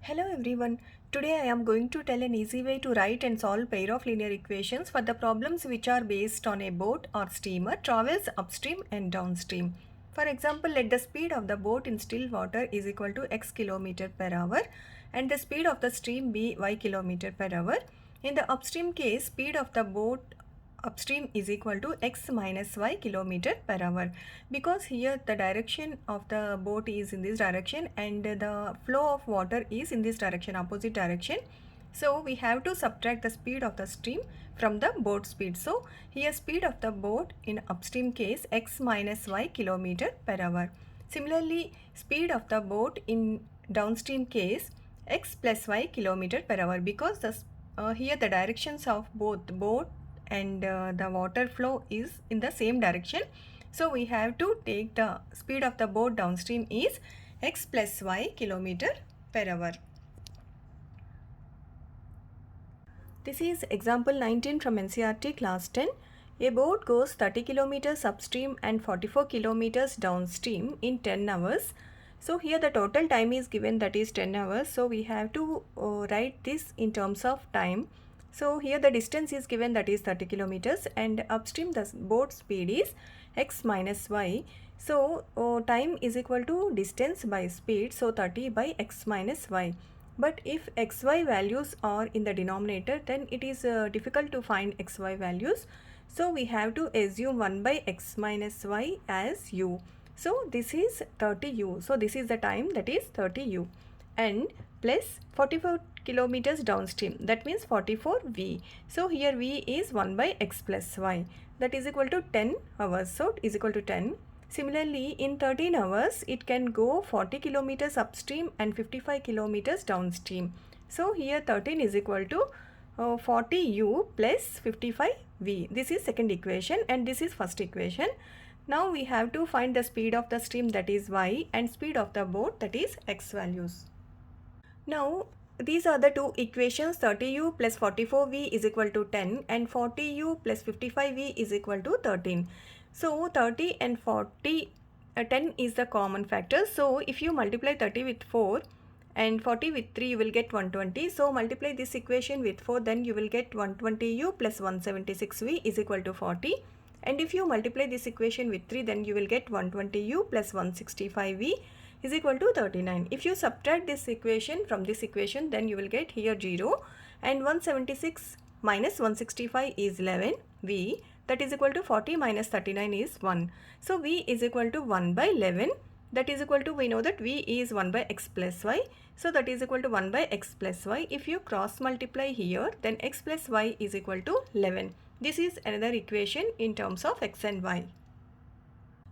Hello everyone. Today I am going to tell an easy way to write and solve pair of linear equations for the problems which are based on a boat or steamer travels upstream and downstream. For example, let the speed of the boat in still water is equal to x kilometer per hour and the speed of the stream be y kilometer per hour. In the upstream case, speed of the boat upstream is equal to x minus y kilometer per hour, because here the direction of the boat is in this direction and the flow of water is in this direction, opposite direction. So we have to subtract the speed of the stream from the boat speed. So here speed of the boat in upstream case x minus y kilometer per hour. Similarly, speed of the boat in downstream case x plus y kilometer per hour, because here the directions of both boat and the water flow is in the same direction. So we have to take the speed of the boat downstream is x plus y kilometer per hour. This is example 19 from NCERT class 10. A boat goes 30 kilometers upstream and 44 kilometers downstream in 10 hours. So here the total time is given, that is 10 hours. So we have to write this in terms of time. So here the distance is given, that is 30 kilometers, and upstream the boat speed is x minus y. So time is equal to distance by speed, so 30 by x minus y. But if xy values are in the denominator, then it is difficult to find xy values. So we have to assume 1 by x minus y as u. So this is 30u. So this is the time, that is 30u. And plus 44 kilometers downstream, that means 44v. So here v is 1 by x plus y, that is equal to 10 hours. So it is equal to 10. Similarly, in 13 hours, it can go 40 kilometers upstream and 55 kilometers downstream. So here 13 is equal to 40u plus 55v. This is second equation and this is first equation. Now we have to find the speed of the stream, that is y, and speed of the boat, that is x values. Now these are the two equations. 30u plus 44v is equal to 10 and 40u plus 55v is equal to 13. So 30 and 40, 10 is the common factor. So if you multiply 30 with 4 and 40 with 3, you will get 120. So multiply this equation with 4, then you will get 120u plus 176v is equal to 40. And if you multiply this equation with 3, then you will get 120u plus 165v is equal to 39. If you subtract this equation from this equation, then you will get here 0, and 176 minus 165 is 11, v, that is equal to 40 minus 39 is 1. So v is equal to 1 by 11, that is equal to, we know that v is 1 by x plus y. So that is equal to 1 by x plus y. If you cross multiply here, then x plus y is equal to 11. This is another equation in terms of x and y.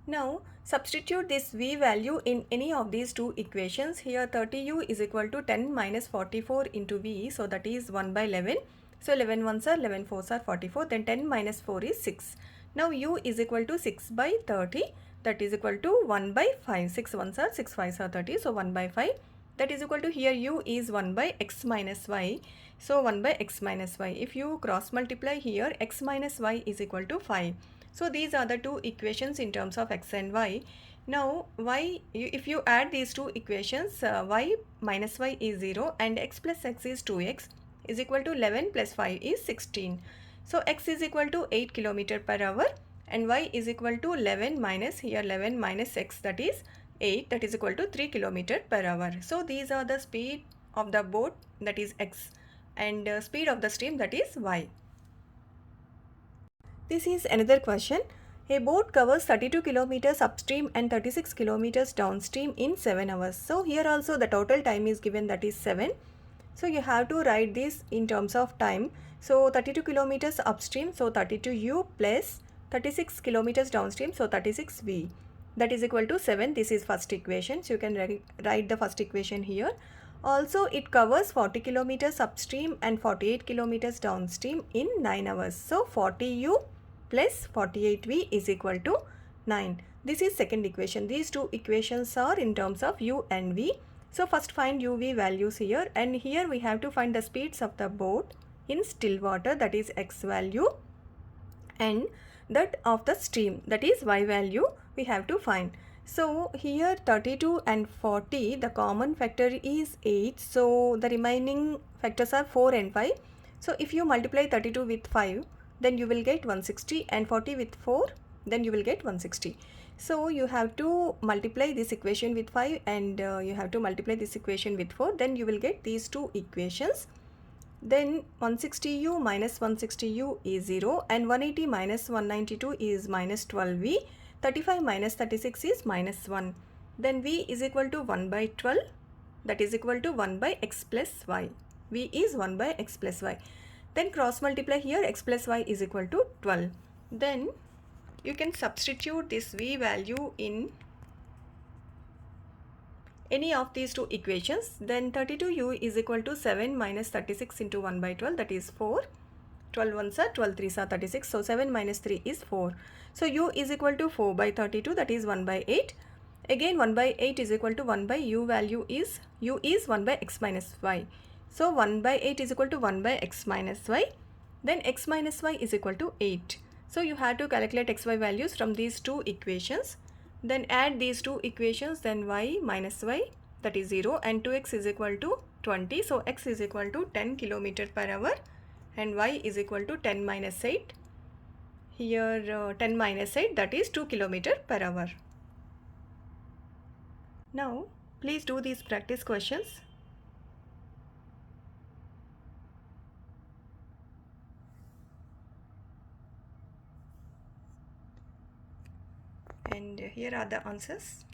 Now substitute this v value in any of these two equations. Here 30u is equal to 10 minus 44 into v, so that is 1 by 11. So 11 ones are 11 fours are 44, then 10 minus 4 is 6. Now u is equal to 6 by 30, that is equal to 1 by 5. 6 ones are 6 5s are 30, so 1 by 5, that is equal to, here u is 1 by x minus y. So 1 by x minus y. If you cross multiply here, x minus y is equal to 5. So these are the two equations in terms of x and y. Now y, if you add these two equations, y minus y is 0 and x plus x is 2x is equal to 11 plus 5 is 16. So x is equal to 8 kilometer per hour and y is equal to 11 minus, here 11 minus x, that is 8, that is equal to 3 kilometer per hour. So these are the speed of the boat, that is x, and speed of the stream, that is y. This is another question. A boat covers 32 kilometers upstream and 36 kilometers downstream in 7 hours. So here also the total time is given, that is 7. So you have to write this in terms of time. So 32 kilometers upstream, so 32u plus 36 kilometers downstream, so 36v, that is equal to 7. This is first equation. So you can write the first equation here. Also it covers 40 kilometers upstream and 48 kilometers downstream in 9 hours. So 40u plus 48v is equal to 9. This is second equation. These two equations are in terms of u and v. So first find uv values here, and here we have to find the speeds of the boat in still water, that is x value, and that of the stream, that is y value, we have to find. So here 32 and 40, the common factor is 8. So the remaining factors are 4 and 5. So if you multiply 32 with 5, then you will get 160, and 40 with 4, then you will get 160. So you have to multiply this equation with 5 and you have to multiply this equation with 4. Then you will get these two equations. Then 160u minus 160u is 0, and 180 minus 192 is minus 12v. 35 minus 36 is minus 1. Then v is equal to 1 by 12, that is equal to 1 by x plus y. V is 1 by x plus y. Then cross multiply here, x plus y is equal to 12. Then you can substitute this v value in any of these two equations. Then 32u is equal to 7 minus 36 into 1 by 12, that is 4. 12 ones are 12 threes are 36, so 7 minus 3 is 4. So u is equal to 4 by 32, that is 1 by 8. Again 1 by 8 is equal to 1 by u value is, u is 1 by x minus y. So 1 by 8 is equal to 1 by x minus y. Then x minus y is equal to 8. So you have to calculate xy values from these two equations. Then add these two equations, then y minus y, that is 0, and 2x is equal to 20. So x is equal to 10 km per hour and y is equal to 10 minus 8. Here 10 minus 8, that is 2 km per hour. Now please do these practice questions. And here are the answers.